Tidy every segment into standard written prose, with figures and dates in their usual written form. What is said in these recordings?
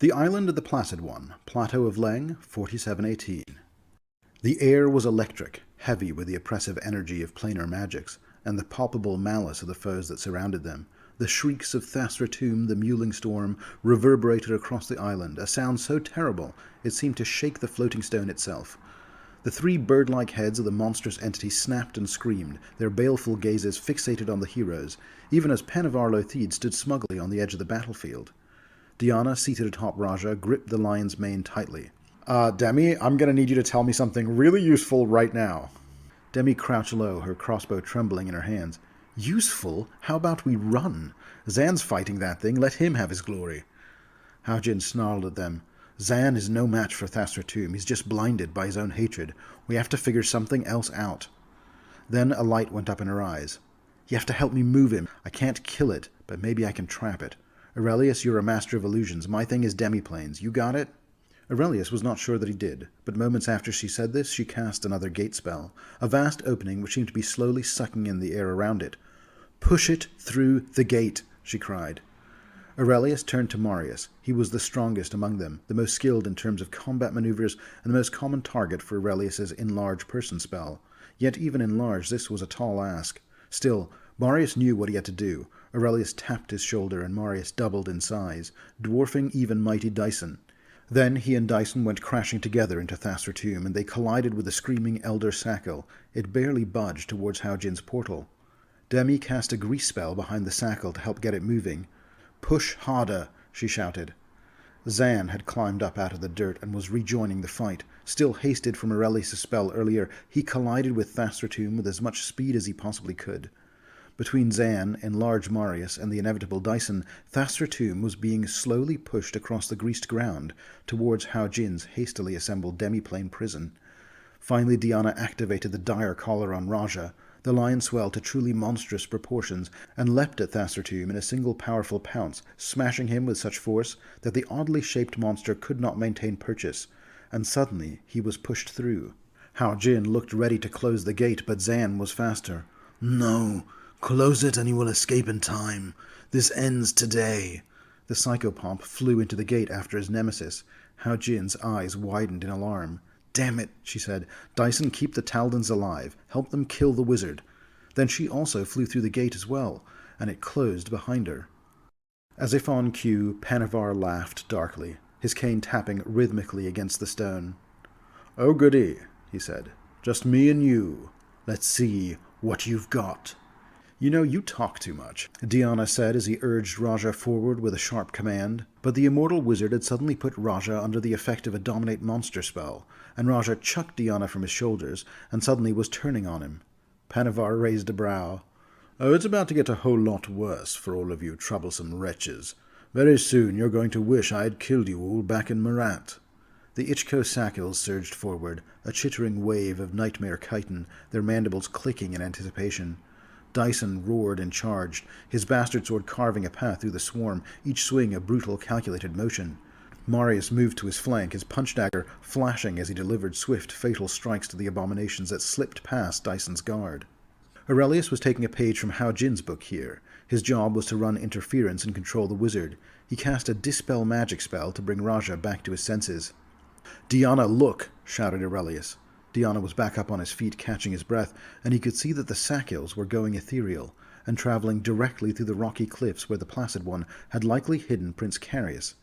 The Island of the Placid One, Plateau of Leng, 4718. The air was electric, heavy with the oppressive energy of planar magics, and the palpable malice of the foes that surrounded them. The shrieks of Thassritoum, the mewling storm, reverberated across the island, a sound so terrible it seemed to shake the floating stone itself. The three bird-like heads of the monstrous entity snapped and screamed, their baleful gazes fixated on the heroes, even as Panivar stood smugly on the edge of the battlefield. Diyanah, seated atop Raja, gripped the lion's mane tightly. Demi, I'm gonna need you to tell me something really useful right now. Demi crouched low, her crossbow trembling in her hands. Useful? How about we run? Zan's fighting that thing, let him have his glory. Haojin snarled at them. Zan is no match for Thassritoum, he's just blinded by his own hatred. We have to figure something else out. Then a light went up in her eyes. You have to help me move him. I can't kill it, but maybe I can trap it. Aurelius, you're a master of illusions. My thing is demi-planes. You got it? Aurelius was not sure that he did, but moments after she said this, she cast another gate spell, a vast opening which seemed to be slowly sucking in the air around it. Push it through the gate, she cried. Aurelius turned to Marius. He was the strongest among them, the most skilled in terms of combat maneuvers, and the most common target for Aurelius's enlarge person spell. Yet even enlarge, this was a tall ask. Still, Marius knew what he had to do. Aurelius tapped his shoulder, and Marius doubled in size, dwarfing even mighty Dyson. Then he and Dyson went crashing together into Thassritoum, and they collided with the screaming Elder Sackle. It barely budged towards Haojin's portal. Demi cast a grease spell behind the Sackle to help get it moving. Push harder, she shouted. Zan had climbed up out of the dirt and was rejoining the fight. Still hasted from Aurelius' spell earlier, he collided with Thassritoum with as much speed as he possibly could. Between Zan, enlarged Marius, and the inevitable Dyson, Thassritoum was being slowly pushed across the greased ground towards Haojin's hastily assembled demi-plane prison. Finally, Diyanah activated the dire collar on Raja. The lion swelled to truly monstrous proportions and leapt at Thassritoum in a single powerful pounce, smashing him with such force that the oddly shaped monster could not maintain purchase, and suddenly he was pushed through. Haojin looked ready to close the gate, but Zan was faster. No! Close it and you will escape in time. This ends today. The psychopomp flew into the gate after his nemesis. Haojin's eyes widened in alarm. Damn it, she said. Dyson, keep the Taldans alive. Help them kill the wizard. Then she also flew through the gate as well, and it closed behind her. As if on cue, Panivar laughed darkly, his cane tapping rhythmically against the stone. Oh goody, he said. Just me and you. Let's see what you've got. You know, you talk too much, Diyanah said as he urged Raja forward with a sharp command, but the immortal wizard had suddenly put Raja under the effect of a dominate monster spell, and Raja chucked Diyanah from his shoulders and suddenly was turning on him. Panivar raised a brow. Oh, it's about to get a whole lot worse for all of you troublesome wretches. Very soon you're going to wish I had killed you all back in Marat. The Ichko Sackles surged forward, a chittering wave of nightmare chitin, their mandibles clicking in anticipation. Dyson roared and charged, his bastard sword carving a path through the swarm, each swing a brutal, calculated motion. Marius moved to his flank, his punch dagger flashing as he delivered swift, fatal strikes to the abominations that slipped past Dyson's guard. Aurelius was taking a page from Haojin's book here. His job was to run interference and control the wizard. He cast a dispel magic spell to bring Raja back to his senses. Diyanah, look! Shouted Aurelius. Diyanah was back up on his feet, catching his breath, and he could see that the Sackles were going ethereal, and traveling directly through the rocky cliffs where the Placid One had likely hidden Prince Carius.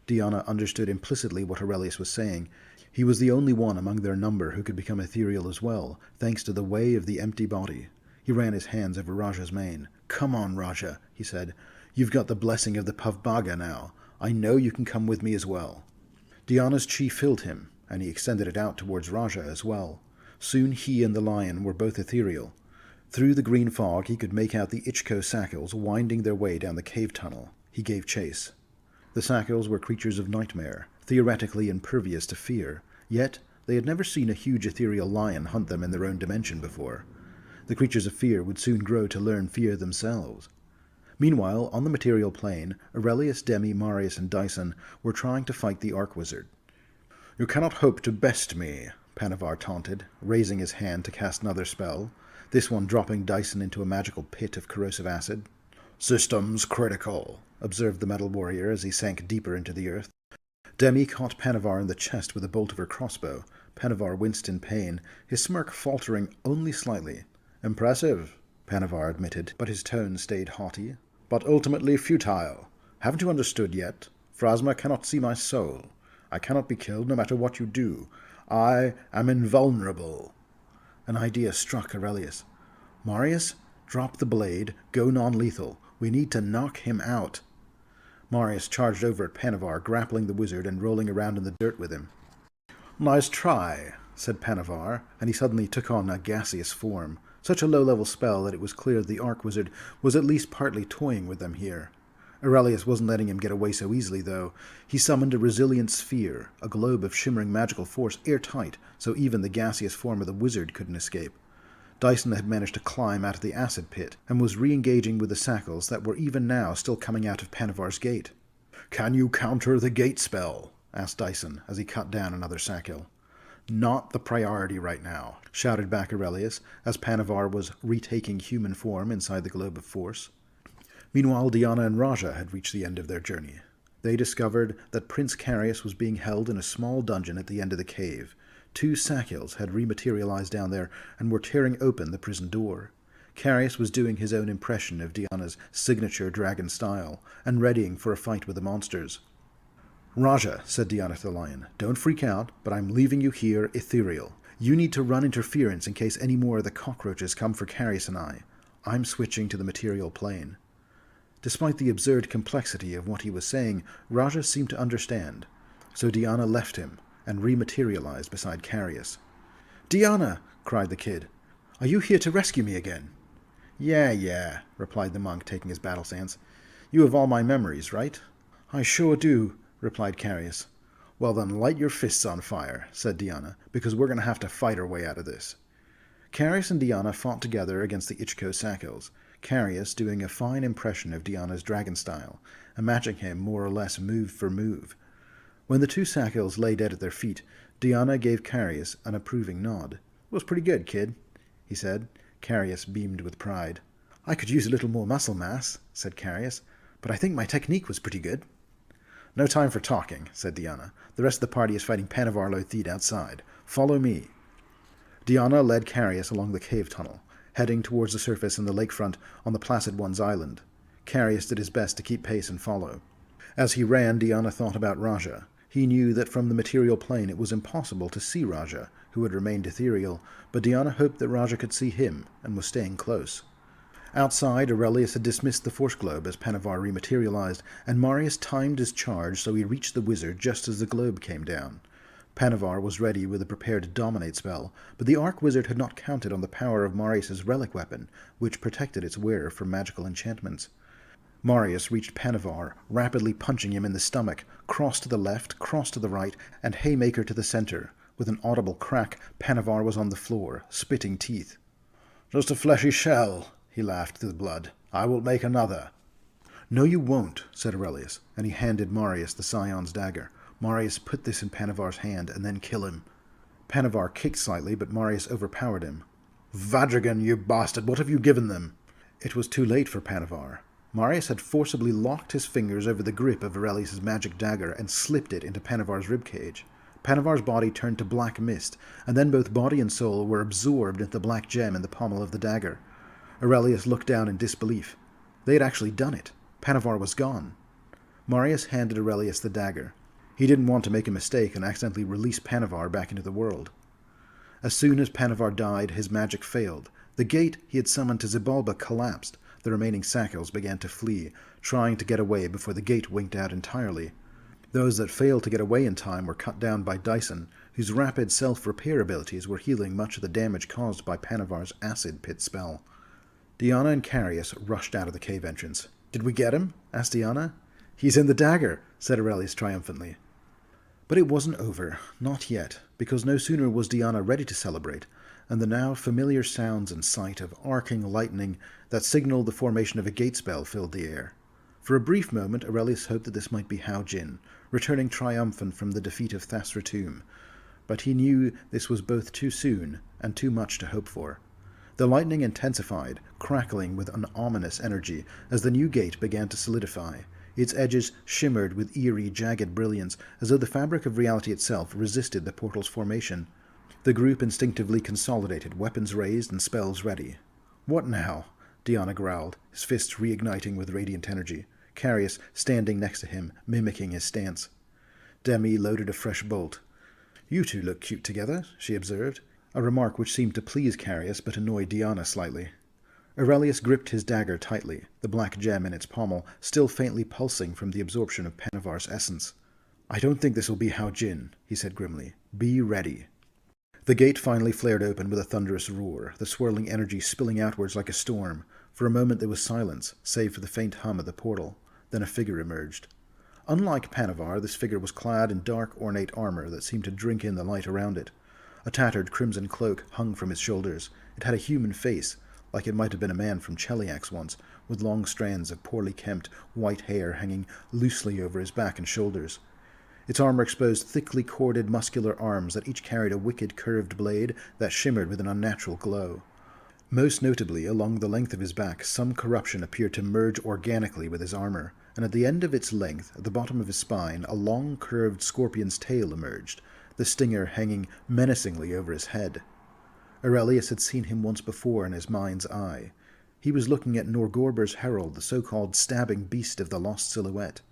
Diyanah understood implicitly what Aurelius was saying. He was the only one among their number who could become ethereal as well, thanks to the way of the empty body. He ran his hands over Raja's mane. Come on, Raja, he said. You've got the blessing of the Pavbaga now. I know you can come with me as well. Diyanah's chi filled him, and he extended it out towards Raja as well. Soon he and the lion were both ethereal. Through the green fog he could make out the Ichko Sackles winding their way down the cave tunnel. He gave chase. The Sackles were creatures of nightmare, theoretically impervious to fear, yet they had never seen a huge ethereal lion hunt them in their own dimension before. The creatures of fear would soon grow to learn fear themselves. Meanwhile, on the material plane, Aurelius, Demi, Marius, and Dyson were trying to fight the Arc-Wizard. You cannot hope to best me, Panivar taunted, raising his hand to cast another spell, this one dropping Dyson into a magical pit of corrosive acid. Systems critical, observed the metal warrior as he sank deeper into the earth. Demi caught Panivar in the chest with a bolt of her crossbow. Panivar winced in pain, his smirk faltering only slightly. "Impressive," Panivar admitted, but his tone stayed haughty. "But ultimately futile. Haven't you understood yet? Phrasma cannot see my soul. I cannot be killed no matter what you do. I am invulnerable." An idea struck Aurelius. "Marius, drop the blade, go non-lethal. We need to knock him out." Marius charged over at Panivar, grappling the wizard and rolling around in the dirt with him. "Nice try," said Panivar, and he suddenly took on a gaseous form. Such a low-level spell that it was clear the Arch-Wizard was at least partly toying with them here. Aurelius wasn't letting him get away so easily, though. He summoned a resilient sphere, a globe of shimmering magical force airtight, so even the gaseous form of the wizard couldn't escape. Dyson had managed to climb out of the acid pit, and was re-engaging with the sackles that were even now still coming out of Panivar's gate. "Can you counter the gate spell?" asked Dyson, as he cut down another sackle. "Not the priority right now," shouted back Aurelius, as Panivar was retaking human form inside the globe of force. Meanwhile, Diyanah and Raja had reached the end of their journey. They discovered that Prince Carius was being held in a small dungeon at the end of the cave. 2 sackles had rematerialized down there and were tearing open the prison door. Carius was doing his own impression of Diyanah's signature dragon style, and readying for a fight with the monsters. "Raja," said Diyanah to the lion, "don't freak out, but I'm leaving you here ethereal. You need to run interference in case any more of the cockroaches come for Carius and I. I'm switching to the material plane." Despite the absurd complexity of what he was saying, Raja seemed to understand. So Diyanah left him and rematerialized beside Carius. "Diyanah!" cried the kid. "Are you here to rescue me again?" Yeah, replied the monk, taking his battle stance. "You have all my memories, right?" "I sure do," replied Carius. "Well then, light your fists on fire," said Diyanah, "because we're going to have to fight our way out of this." Carius and Diyanah fought together against the Ichko Sackles, Carius doing a fine impression of Diyanah's dragon style, and matching him more or less move for move. When the 2 Sackles lay dead at their feet, Diyanah gave Carius an approving nod. "It was pretty good, kid," he said. Carius beamed with pride. "I could use a little more muscle mass," said Carius, "but I think my technique was pretty good." "No time for talking," said Diyanah. "The rest of the party is fighting Panivar Lothid outside. Follow me." Diyanah led Carius along the cave tunnel, heading towards the surface in the lakefront on the Placid One's island. Carius did his best to keep pace and follow. As he ran, Diyanah thought about Raja. He knew that from the material plane it was impossible to see Raja, who had remained ethereal, but Diyanah hoped that Raja could see him, and was staying close. Outside, Aurelius had dismissed the force globe as Panivar rematerialized, and Marius timed his charge so he reached the wizard just as the globe came down. Panivar was ready with a prepared dominate spell, but the Arch-Wizard had not counted on the power of Marius's relic weapon, which protected its wearer from magical enchantments. Marius reached Panivar, rapidly punching him in the stomach, cross to the left, cross to the right, and haymaker to the center. With an audible crack, Panivar was on the floor, spitting teeth. "Just a fleshy shell," he laughed through the blood. "I will make another." "No, you won't," said Aurelius, and he handed Marius the Scion's dagger. "Marius, put this in Panivar's hand, and then kill him." Panivar kicked slightly, but Marius overpowered him. "Vadragan, you bastard, what have you given them?" It was too late for Panivar. Marius had forcibly locked his fingers over the grip of Aurelius's magic dagger and slipped it into Panivar's ribcage. Panivar's body turned to black mist, and then both body and soul were absorbed into the black gem in the pommel of the dagger. Aurelius looked down in disbelief. They had actually done it. Panivar was gone. Marius handed Aurelius the dagger. He didn't want to make a mistake and accidentally release Panivar back into the world. As soon as Panivar died, his magic failed. The gate he had summoned to Xibalba collapsed. The remaining Sackles began to flee, trying to get away before the gate winked out entirely. Those that failed to get away in time were cut down by Dyson, whose rapid self-repair abilities were healing much of the damage caused by Panivar's acid pit spell. Diyanah and Carius rushed out of the cave entrance. "Did we get him?" asked Diyanah. "He's in the dagger," said Aurelius triumphantly. But it wasn't over, not yet, because no sooner was Diyanah ready to celebrate, and the now familiar sounds and sight of arcing lightning that signaled the formation of a gate spell filled the air. For a brief moment, Aurelius hoped that this might be Hao Jin, returning triumphant from the defeat of Thassritoum, but he knew this was both too soon and too much to hope for. The lightning intensified, crackling with an ominous energy as the new gate began to solidify. Its edges shimmered with eerie, jagged brilliance, as though the fabric of reality itself resisted the portal's formation. The group instinctively consolidated, weapons raised and spells ready. "What now?" Diyanah growled, his fists reigniting with radiant energy. Marius standing next to him, mimicking his stance. Demi loaded a fresh bolt. "You two look cute together," she observed, a remark which seemed to please Marius but annoyed Diyanah slightly. Aurelius gripped his dagger tightly, the black gem in its pommel still faintly pulsing from the absorption of Panivar's essence. "I don't think this will be Hao Jin," he said grimly. "Be ready." The gate finally flared open with a thunderous roar, the swirling energy spilling outwards like a storm. For a moment there was silence, save for the faint hum of the portal. Then a figure emerged. Unlike Panivar, this figure was clad in dark, ornate armor that seemed to drink in the light around it. A tattered crimson cloak hung from his shoulders. It had a human face, like it might have been a man from Cheliax once, with long strands of poorly kempt, white hair hanging loosely over his back and shoulders. Its armor exposed thickly corded, muscular arms that each carried a wicked, curved blade that shimmered with an unnatural glow. Most notably, along the length of his back, some corruption appeared to merge organically with his armor, and at the end of its length, at the bottom of his spine, a long, curved scorpion's tail emerged, the stinger hanging menacingly over his head. Aurelius had seen him once before in his mind's eye. He was looking at Norgorber's herald, the so-called stabbing beast of the lost silhouette.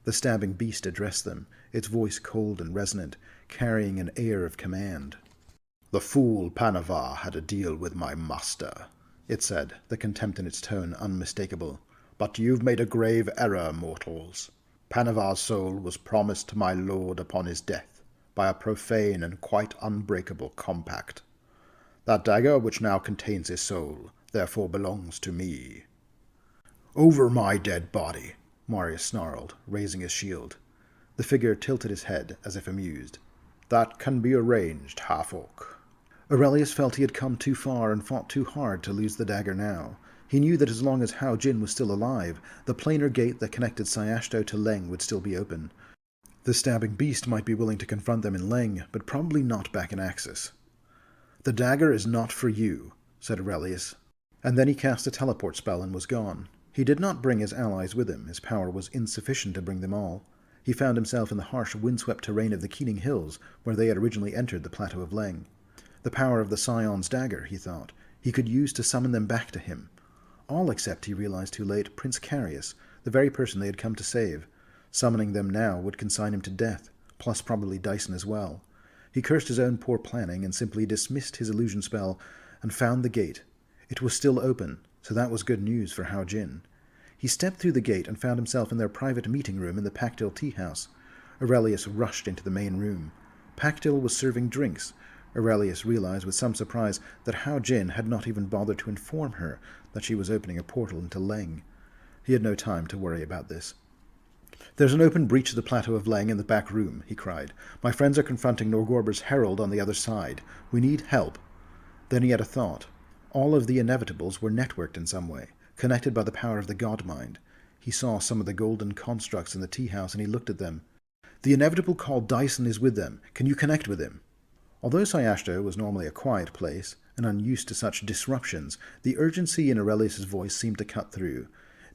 The stabbing beast addressed them, its voice cold and resonant, carrying an air of command. "The fool Panivar had a deal with my master," it said, the contempt in its tone unmistakable. "But you've made a grave error, mortals. Panivar's soul was promised to my lord upon his death by a profane and quite unbreakable compact. That dagger which now contains his soul therefore belongs to me." "Over my dead body," Marius snarled, raising his shield. The figure tilted his head, as if amused. "That can be arranged, Half-Orc." Aurelius felt he had come too far and fought too hard to lose the dagger now. He knew that as long as Hao Jin was still alive, the planar gate that connected Sayashto to Leng would still be open. The stabbing beast might be willing to confront them in Leng, but probably not back in Axis. "The dagger is not for you," said Aurelius, and then he cast a teleport spell and was gone. He did not bring his allies with him. His power was insufficient to bring them all. He found himself in the harsh, windswept terrain of the Keening Hills, where they had originally entered the plateau of Leng. The power of the Scion's dagger, he thought, he could use to summon them back to him. All except, he realized too late, Prince Marius, the very person they had come to save. Summoning them now would consign him to death, plus probably Dyson as well. He cursed his own poor planning and simply dismissed his illusion spell and found the gate. It was still open, so that was good news for Hao Jin. He stepped through the gate and found himself in their private meeting room in the Pactyl tea house. Aurelius rushed into the main room. Pactyl was serving drinks. Aurelius realized with some surprise that Hao Jin had not even bothered to inform her that she was opening a portal into Leng. He had no time to worry about this. "There's an open breach of the plateau of Leng in the back room," he cried. "My friends are confronting Norgorber's herald on the other side. We need help." Then he had a thought. All of the inevitables were networked in some way, connected by the power of the god mind. He saw some of the golden constructs in the tea house and he looked at them. "The inevitable called Dyson is with them. Can you connect with him?" Although Sayashto was normally a quiet place, and unused to such disruptions, the urgency in Aurelius's voice seemed to cut through.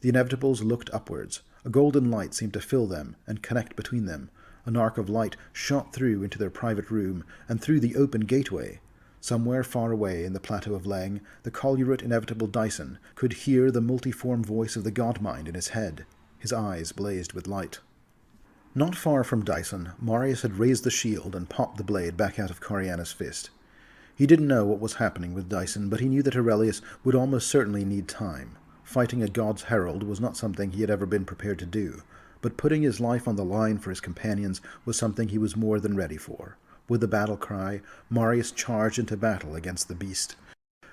The inevitables looked upwards. A golden light seemed to fill them and connect between them. An arc of light shot through into their private room and through the open gateway. Somewhere far away in the plateau of Leng, the Colurate inevitable Dyson could hear the multiform voice of the god mind in his head. His eyes blazed with light. Not far from Dyson, Marius had raised the shield and popped the blade back out of Coriana's fist. He didn't know what was happening with Dyson, but he knew that Aurelius would almost certainly need time. Fighting a god's herald was not something he had ever been prepared to do, but putting his life on the line for his companions was something he was more than ready for. With the battle cry, Marius charged into battle against the beast.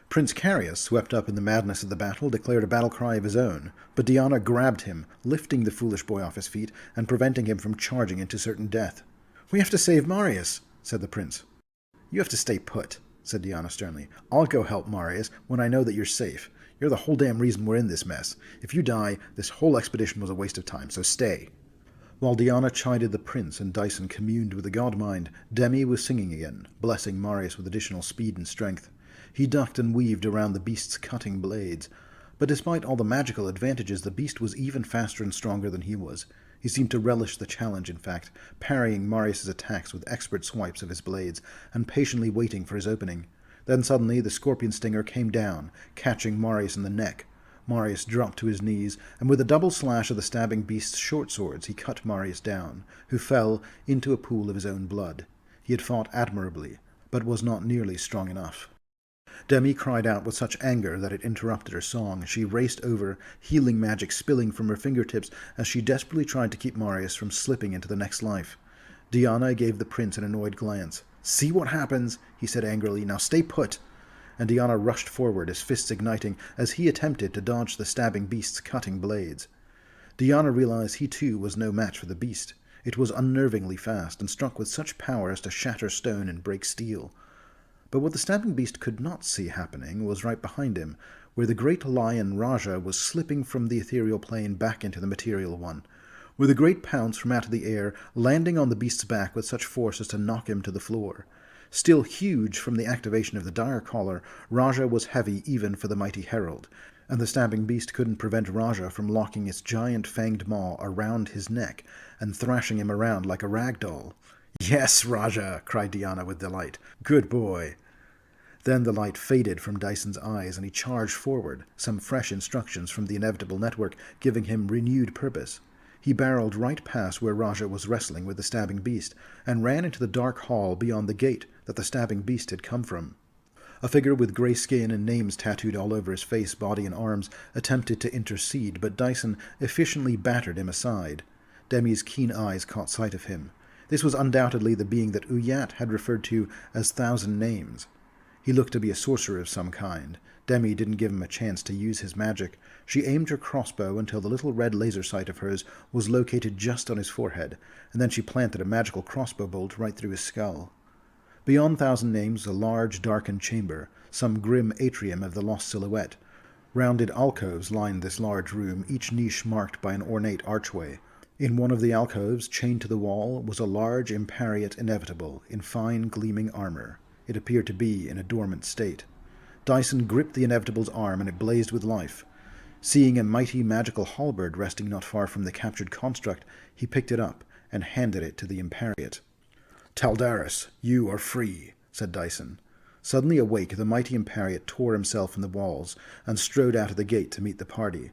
Prince Marius, swept up in the madness of the battle, declared a battle cry of his own, but Diyanah grabbed him, lifting the foolish boy off his feet and preventing him from charging into certain death. "We have to save Marius," said the prince. "You have to stay put," said Diyanah sternly. "I'll go help Marius when I know that you're safe. You're the whole damn reason we're in this mess. If you die, this whole expedition was a waste of time, so stay." While Diyanah chided the prince and Dyson communed with the god mind, Demi was singing again, blessing Marius with additional speed and strength. He ducked and weaved around the beast's cutting blades. But despite all the magical advantages, the beast was even faster and stronger than he was. He seemed to relish the challenge, in fact, parrying Marius's attacks with expert swipes of his blades, and patiently waiting for his opening. Then suddenly the scorpion stinger came down, catching Marius in the neck. Marius dropped to his knees, and with a double slash of the stabbing beast's short swords he cut Marius down, who fell into a pool of his own blood. He had fought admirably, but was not nearly strong enough. Demi cried out with such anger that it interrupted her song. She raced over, healing magic spilling from her fingertips as she desperately tried to keep Marius from slipping into the next life. Diyanah gave the prince an annoyed glance. "See what happens," he said angrily. "Now stay put." And Diyanah rushed forward, his fists igniting, as he attempted to dodge the stabbing beast's cutting blades. Diyanah realized he too was no match for the beast. It was unnervingly fast, and struck with such power as to shatter stone and break steel. But what the stabbing beast could not see happening was right behind him, where the great lion Raja was slipping from the ethereal plane back into the material one. With a great pounce from out of the air, landing on the beast's back with such force as to knock him to the floor. Still huge from the activation of the dire collar, Raja was heavy even for the mighty herald, and the stabbing beast couldn't prevent Raja from locking its giant fanged maw around his neck and thrashing him around like a rag doll. "Yes, Raja!" cried Diyanah with delight. "Good boy!" Then the light faded from Dyson's eyes, and he charged forward, some fresh instructions from the inevitable network giving him renewed purpose. He barreled right past where Raja was wrestling with the stabbing beast, and ran into the dark hall beyond the gate that the stabbing beast had come from. A figure with grey skin and names tattooed all over his face, body, and arms attempted to intercede, but Dyson efficiently battered him aside. Demi's keen eyes caught sight of him. This was undoubtedly the being that Uyat had referred to as Thousand Names. He looked to be a sorcerer of some kind. Demi didn't give him a chance to use his magic. She aimed her crossbow until the little red laser sight of hers was located just on his forehead, and then she planted a magical crossbow bolt right through his skull. Beyond Thousand Names was a large, darkened chamber, some grim atrium of the lost silhouette. Rounded alcoves lined this large room, each niche marked by an ornate archway. In one of the alcoves, chained to the wall, was a large imperiate inevitable, in fine, gleaming armor. It appeared to be in a dormant state. Dyson gripped the inevitable's arm, and it blazed with life. Seeing a mighty magical halberd resting not far from the captured construct, he picked it up and handed it to the imperiate. "Taldaris, you are free," said Dyson. Suddenly awake, the mighty imperiate tore himself from the walls and strode out of the gate to meet the party.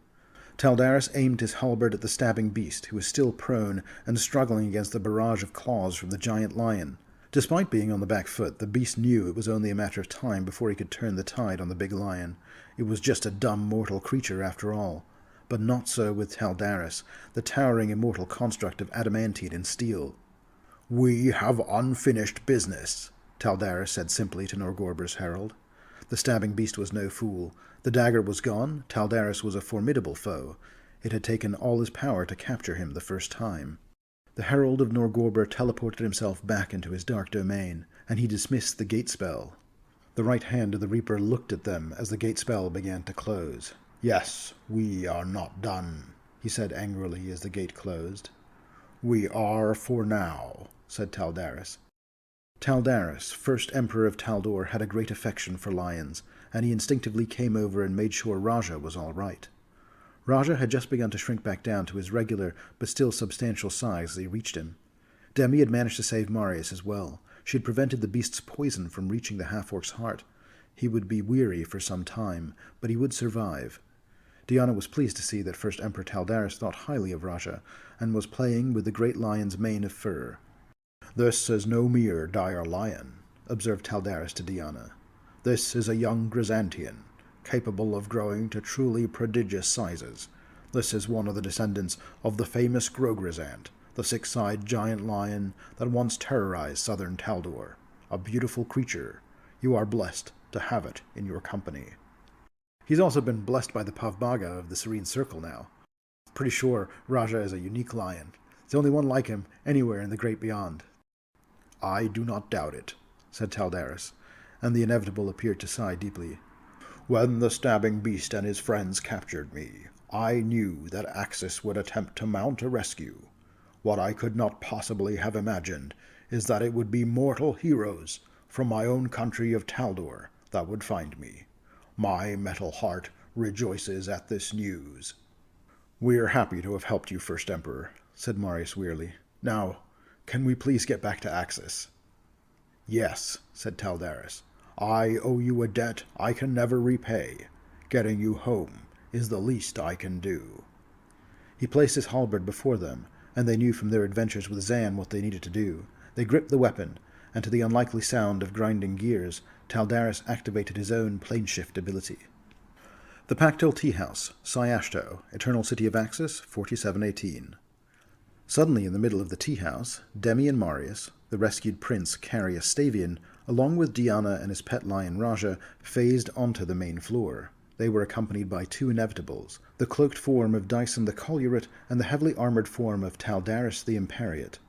Taldaris aimed his halberd at the stabbing beast, who was still prone and struggling against the barrage of claws from the giant lion. Despite being on the back foot, the beast knew it was only a matter of time before he could turn the tide on the big lion. It was just a dumb mortal creature after all. But not so with Taldaris, the towering immortal construct of adamantine and steel. "We have unfinished business," Taldaris said simply to Norgorber's herald. The stabbing beast was no fool. The dagger was gone. Taldaris was a formidable foe. It had taken all his power to capture him the first time. The herald of Norgorber teleported himself back into his dark domain, and he dismissed the gate spell. The right hand of the Reaper looked at them as the gate spell began to close. "Yes, we are not done," he said angrily as the gate closed. "We are for now," said Taldaris. Taldaris, first Emperor of Taldor, had a great affection for lions, and he instinctively came over and made sure Raja was all right. Raja had just begun to shrink back down to his regular but still substantial size as he reached him. Demi had managed to save Marius as well. She had prevented the beast's poison from reaching the half-orc's heart. He would be weary for some time, but he would survive. Diyanah was pleased to see that First Emperor Taldaris thought highly of Raja, and was playing with the great lion's mane of fur. "This is no mere dire lion," observed Taldaris to Diyanah. "This is a young Grisantian, capable of growing to truly prodigious sizes. This is one of the descendants of the famous Grogrisant, the six-sided giant lion that once terrorized southern Taldor. A beautiful creature. You are blessed to have it in your company." He's also been blessed by the Pavbaga of the Serene Circle now. Pretty sure Raja is a unique lion. There's only one like him anywhere in the great beyond. "I do not doubt it," said Taldaris, and the inevitable appeared to sigh deeply. "When the stabbing beast and his friends captured me, I knew that Axis would attempt to mount a rescue. What I could not possibly have imagined is that it would be mortal heroes from my own country of Taldor that would find me. My metal heart rejoices at this news. We're happy to have helped you, First Emperor, said Marius wearily. Now, can we please get back to Axis? Yes, said Taldaris. I owe you a debt I can never repay. Getting you home is the least I can do. He placed his halberd before them, and they knew from their adventures with Zan what they needed to do. They gripped the weapon, and to the unlikely sound of grinding gears, Taldaris activated his own plane-shift ability. The Pactol Tea House, Syashto, Eternal City of Axis, 4718. Suddenly in the middle of the tea house, Demi and Marius, the rescued prince Carius Stavian, along with Diyanah and his pet lion Raja, phased onto the main floor. They were accompanied by two inevitables, the cloaked form of Dyson the Colurate and the heavily armored form of Taldaris the Imperiate.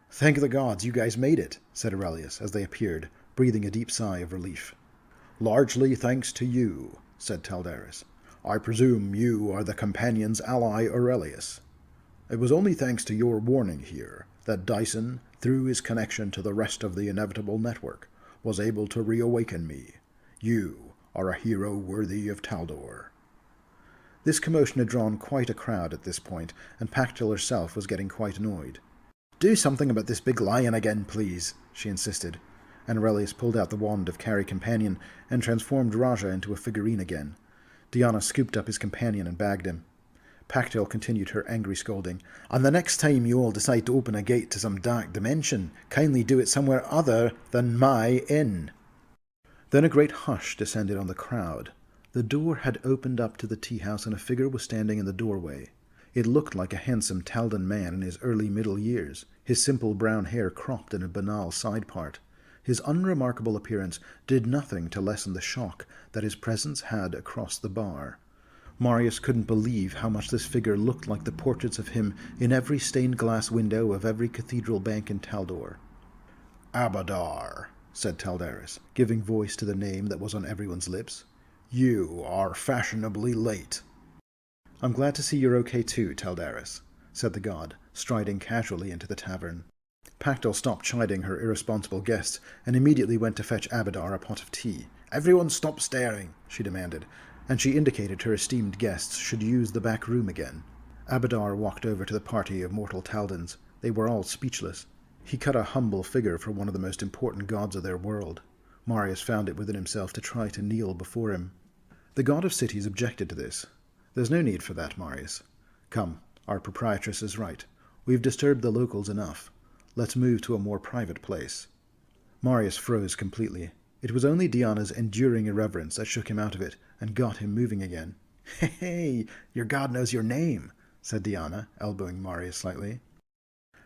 Thank the gods you guys made it, said Aurelius as they appeared, breathing a deep sigh of relief. Largely thanks to you, said Taldaris. I presume you are the companion's ally Aurelius. It was only thanks to your warning here that Dyson, through his connection to the rest of the inevitable network, was able to reawaken me. You are a hero worthy of Taldor. This commotion had drawn quite a crowd at this point, and Pactol herself was getting quite annoyed. Do something about this big lion again, please, she insisted, and Aurelius pulled out the wand of Carry Companion and transformed Raja into a figurine again. Diyanah scooped up his companion and bagged him. Pactol continued her angry scolding. And the next time you all decide to open a gate to some dark dimension, kindly do it somewhere other than my inn. Then a great hush descended on the crowd. The door had opened up to the tea house and a figure was standing in the doorway. It looked like a handsome Taldan man in his early middle years, his simple brown hair cropped in a banal side part. His unremarkable appearance did nothing to lessen the shock that his presence had across the bar. Marius couldn't believe how much this figure looked like the portraits of him in every stained glass window of every cathedral bank in Taldor. Abadar, said Taldaris, giving voice to the name that was on everyone's lips. You are fashionably late. I'm glad to see you're okay too, Taldaris, said the god, striding casually into the tavern. Pactol stopped chiding her irresponsible guests and immediately went to fetch Abadar a pot of tea. Everyone stop staring, she demanded, and she indicated her esteemed guests should use the back room again. Abadar walked over to the party of mortal Taldans. They were all speechless. He cut a humble figure for one of the most important gods of their world. Marius found it within himself to try to kneel before him. The god of cities objected to this. There's no need for that, Marius. Come, our proprietress is right. We've disturbed the locals enough. Let's move to a more private place. Marius froze completely. It was only Diyanah's enduring irreverence that shook him out of it and got him moving again. Hey, your god knows your name, said Diyanah, elbowing Marius slightly.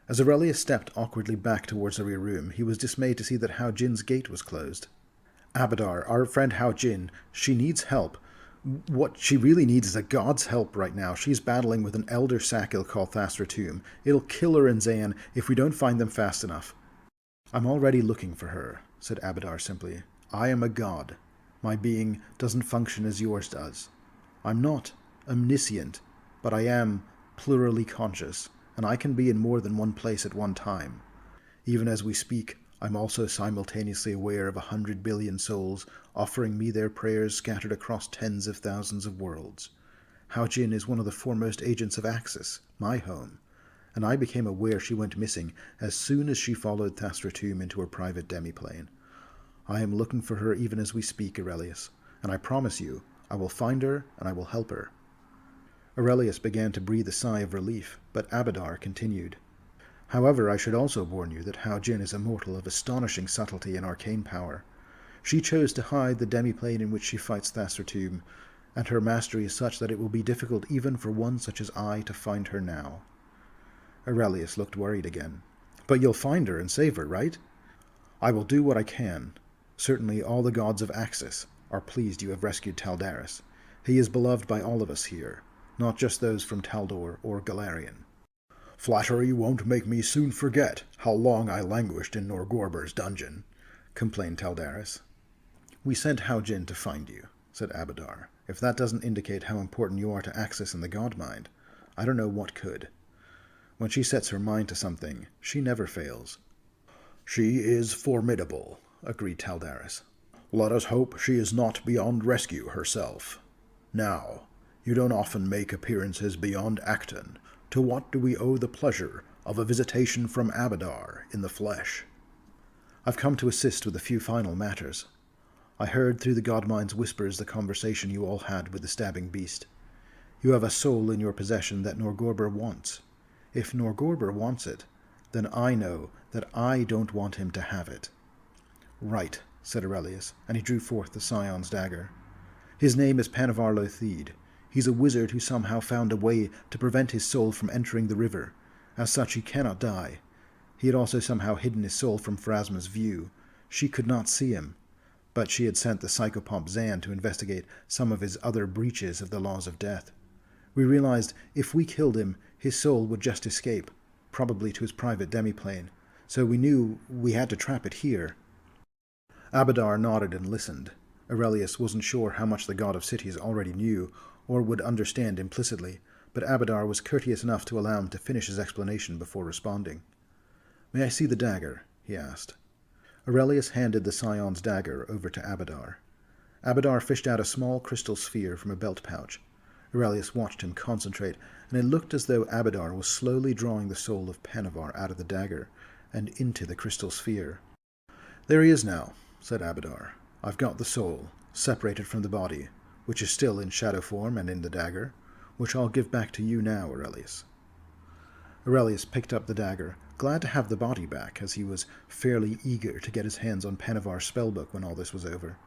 As Aurelius stepped awkwardly back towards the rear room, he was dismayed to see that Hao Jin's gate was closed. Abadar, our friend Hao Jin, she needs help. What she really needs is a god's help right now. She's battling with an elder Sakil called Thassritoum. It'll kill her and Zan if we don't find them fast enough. I'm already looking for her, said Abadar simply. I am a god. My being doesn't function as yours does. I'm not omniscient, but I am plurally conscious, and I can be in more than one place at one time. Even as we speak, I'm also simultaneously aware of 100 billion souls offering me their prayers scattered across tens of thousands of worlds. Hao Jin is one of the foremost agents of Axis, my home, and I became aware she went missing as soon as she followed Thassritoum into her private demiplane. I am looking for her even as we speak, Aurelius, and I promise you, I will find her and I will help her. Aurelius began to breathe a sigh of relief, but Abadar continued. However, I should also warn you that Hao Jin is a mortal of astonishing subtlety and arcane power. She chose to hide the demiplane in which she fights Thassritoum, and her mastery is such that it will be difficult even for one such as I to find her now. Aurelius looked worried again. But you'll find her and save her, right? I will do what I can. Certainly all the gods of Axis are pleased you have rescued Taldaris. He is beloved by all of us here, not just those from Taldor or Galarian. Flattery won't make me soon forget how long I languished in Norgorber's dungeon, complained Taldaris. We sent Hao Jin to find you, said Abadar. If that doesn't indicate how important you are to Axis and the god mind, I don't know what could. When she sets her mind to something, she never fails. She is formidable, agreed Taldaris. Let us hope she is not beyond rescue herself. Now, you don't often make appearances beyond Acton. To what do we owe the pleasure of a visitation from Abadar in the flesh? I've come to assist with a few final matters. I heard through the Godmind's whispers the conversation you all had with the stabbing beast. You have a soul in your possession that Norgorber wants. If Norgorber wants it, then I know that I don't want him to have it. Right, said Aurelius, and he drew forth the Scion's dagger. His name is Panivar Lothide. He's a wizard who somehow found a way to prevent his soul from entering the river. As such, he cannot die. He had also somehow hidden his soul from Pharasma's view. She could not see him, but she had sent the psychopomp Zan to investigate some of his other breaches of the laws of death. We realized if we killed him, his soul would just escape, probably to his private demiplane, so we knew we had to trap it here. Abadar nodded and listened. Aurelius wasn't sure how much the god of cities already knew, or would understand implicitly, but Abadar was courteous enough to allow him to finish his explanation before responding. "May I see the dagger?" he asked. Aurelius handed the Scion's dagger over to Abadar. Abadar fished out a small crystal sphere from a belt pouch. Aurelius watched him concentrate, and it looked as though Abadar was slowly drawing the soul of Panivar out of the dagger and into the crystal sphere. "There he is now," said Abadar. "I've got the soul, separated from the body, which is still in shadow form and in the dagger, which I'll give back to you now, Aurelius." Aurelius picked up the dagger, glad to have the body back, as he was fairly eager to get his hands on Panivar's spellbook when all this was over.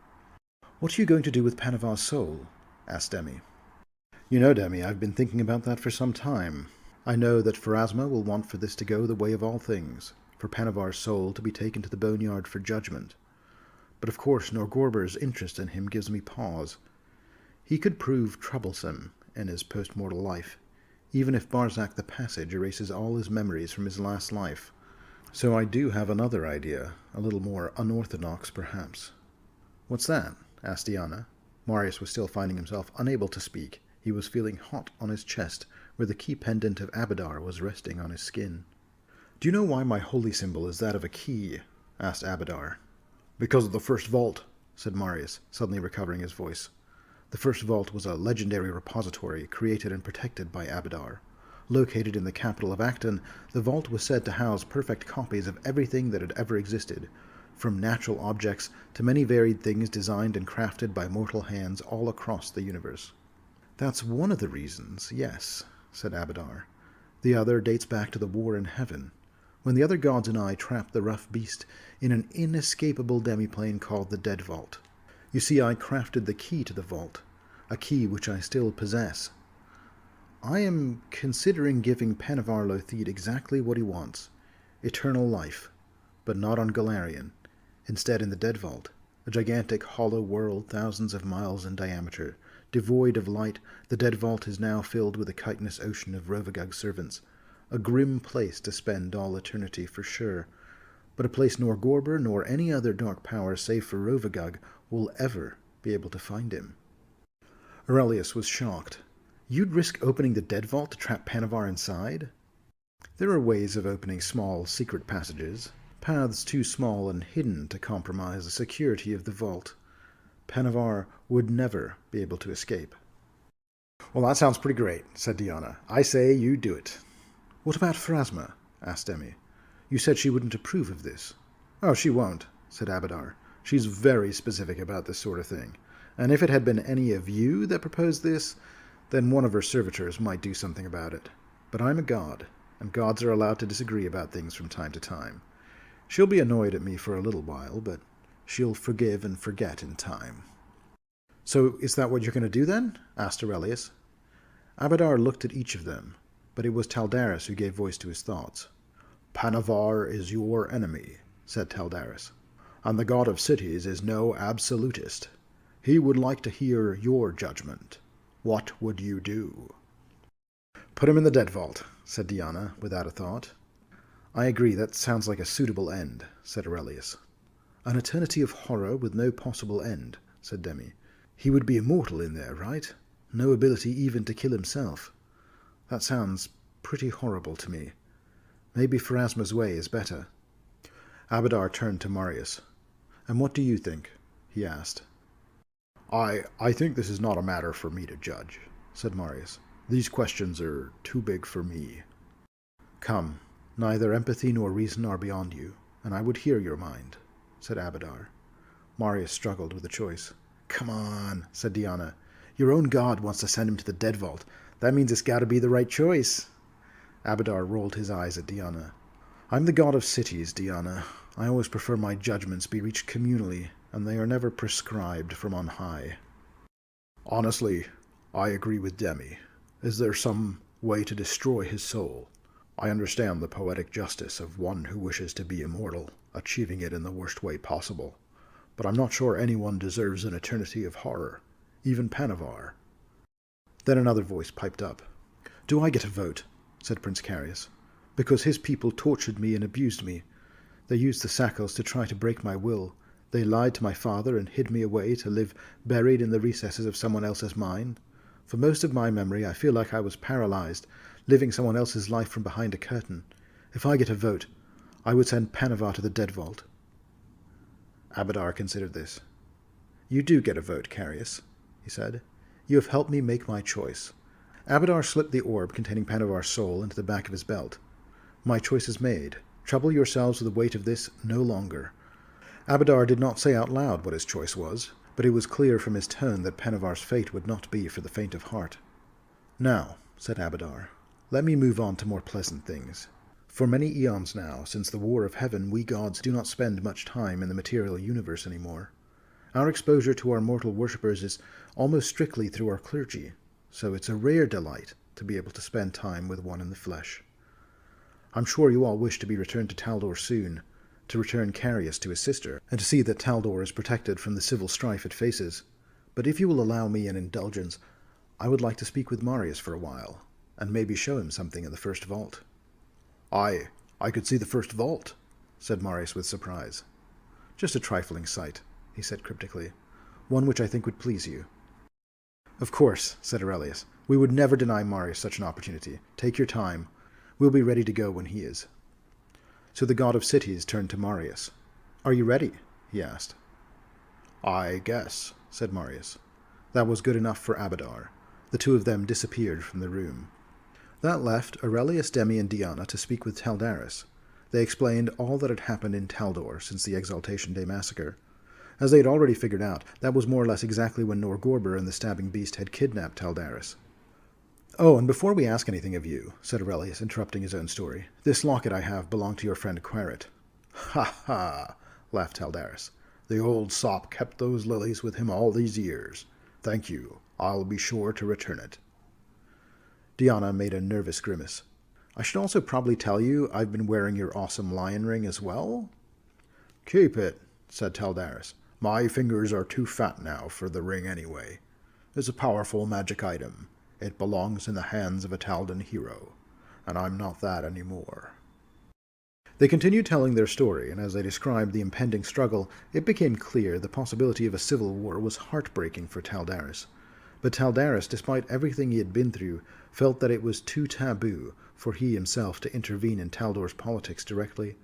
"What are you going to do with Panivar's soul?" asked Demi. "You know, Demi, I've been thinking about that for some time. I know that Pharasma will want for this to go the way of all things, for Panivar's soul to be taken to the boneyard for judgment. But of course Norgorber's interest in him gives me pause. He could prove troublesome in his post-mortal life, even if Barzak the Passage erases all his memories from his last life. So I do have another idea, a little more unorthodox perhaps." "What's that?" asked Diyanah. Marius was still finding himself unable to speak. He was feeling hot on his chest, where the key pendant of Abadar was resting on his skin. "Do you know why my holy symbol is that of a key?" asked Abadar. "Because of the first vault," said Marius, suddenly recovering his voice. The first vault was a legendary repository created and protected by Abadar. Located in the capital of Acton, the vault was said to house perfect copies of everything that had ever existed, from natural objects to many varied things designed and crafted by mortal hands all across the universe. "That's one of the reasons, yes," said Abadar. "The other dates back to the war in heaven, when the other gods and I trapped the rough beast in an inescapable demiplane called the Dead Vault. You see, I crafted the key to the vault, a key which I still possess. I am considering giving Panivar Lothide exactly what he wants, eternal life, but not on Galarian, instead in the Dead Vault, a gigantic hollow world thousands of miles in diameter. Devoid of light, the Dead Vault is now filled with a chitinous ocean of Rovagug servants, a grim place to spend all eternity for sure, but a place nor Gorber nor any other dark power save for Rovagug will ever be able to find him." Aurelius was shocked. "You'd risk opening the Dead Vault to trap Panivar inside?" "There are ways of opening small, secret passages, paths too small and hidden to compromise the security of the vault. Panivar would never be able to escape." "Well, that sounds pretty great," said Diyanah. "I say you do it." "What about Pharasma?" asked Demi. "You said she wouldn't approve of this." "Oh, she won't," said Abadar. "She's very specific about this sort of thing, and if it had been any of you that proposed this, then one of her servitors might do something about it. But I'm a god, and gods are allowed to disagree about things from time to time. She'll be annoyed at me for a little while, but she'll forgive and forget in time." "So is that what you're going to do then?" asked Aurelius. Abadar looked at each of them, but it was Taldaris who gave voice to his thoughts. "Panivar is your enemy," said Taldaris, "and the god of cities is no absolutist. He would like to hear your judgment. What would you do?" "Put him in the Dead Vault," said Diyanah, without a thought. "I agree, that sounds like a suitable end," said Aurelius. "An eternity of horror with no possible end," said Demi. "He would be immortal in there, right? No ability even to kill himself. That sounds pretty horrible to me. Maybe Pharasma's way is better." Abadar turned to Marius. "And what do you think?" he asked. I think this is not a matter for me to judge, said Marius. These questions are too big for me. Come, neither empathy nor reason are beyond you, and I would hear your mind, said Abadar. Marius struggled with the choice. Come on, said Diyanah. Your own god wants to send him to the Dead Vault. That means it's got to be the right choice. Abadar rolled his eyes at Diyanah. I'm the god of cities, Diyanah. I always prefer my judgments be reached communally, and they are never prescribed from on high. Honestly, I agree with Demi. Is there some way to destroy his soul? I understand the poetic justice of one who wishes to be immortal, achieving it in the worst way possible. But I'm not sure anyone deserves an eternity of horror, even Panivar. Then another voice piped up. Do I get a vote? Said Prince Carius. Because his people tortured me and abused me. They used the Sackles to try to break my will. They lied to my father and hid me away to live buried in the recesses of someone else's mind. For most of my memory, I feel like I was paralyzed, living someone else's life from behind a curtain. If I get a vote, I would send Panivar to the Dead Vault. Abadar considered this. You do get a vote, Carius, he said. You have helped me make my choice. Abadar slipped the orb containing Panivar's soul into the back of his belt. My choice is made. Trouble yourselves with the weight of this no longer. Abadar did not say out loud what his choice was, but it was clear from his tone that Panivar's fate would not be for the faint of heart. Now, said Abadar, let me move on to more pleasant things. For many eons now, since the War of Heaven, we gods do not spend much time in the material universe anymore. Our exposure to our mortal worshippers is almost strictly through our clergy, so it's a rare delight to be able to spend time with one in the flesh. I'm sure you all wish to be returned to Taldor soon, to return Carius to his sister, and to see that Taldor is protected from the civil strife it faces. But if you will allow me an indulgence, I would like to speak with Marius for a while, and maybe show him something in the first vault. I could see the first vault, said Marius with surprise. Just a trifling sight, he said cryptically. One which I think would please you. Of course, said Aurelius. We would never deny Marius such an opportunity. Take your time. We'll be ready to go when he is. So the god of cities turned to Marius. Are you ready? He asked. I guess, said Marius. That was good enough for Abadar. The two of them disappeared from the room. That left Aurelius, Demi, and Diyanah to speak with Taldaris. They explained all that had happened in Taldor since the Exaltation Day massacre. As they had already figured out, that was more or less exactly when Norgorber and the Stabbing Beast had kidnapped Taldaris. Oh, and before we ask anything of you, said Aurelius, interrupting his own story, this locket I have belonged to your friend Quarit. Ha ha, laughed Taldaris. The old sop kept those lilies with him all these years. Thank you. I'll be sure to return it. Diyanah made a nervous grimace. I should also probably tell you I've been wearing your awesome lion ring as well. Keep it, said Taldaris. My fingers are too fat now for the ring anyway. It's a powerful magic item. It belongs in the hands of a Taldan hero, and I'm not that anymore. They continued telling their story, and as they described the impending struggle, it became clear the possibility of a civil war was heartbreaking for Taldaris. But Taldaris, despite everything he had been through, felt that it was too taboo for he himself to intervene in Taldor's politics directly.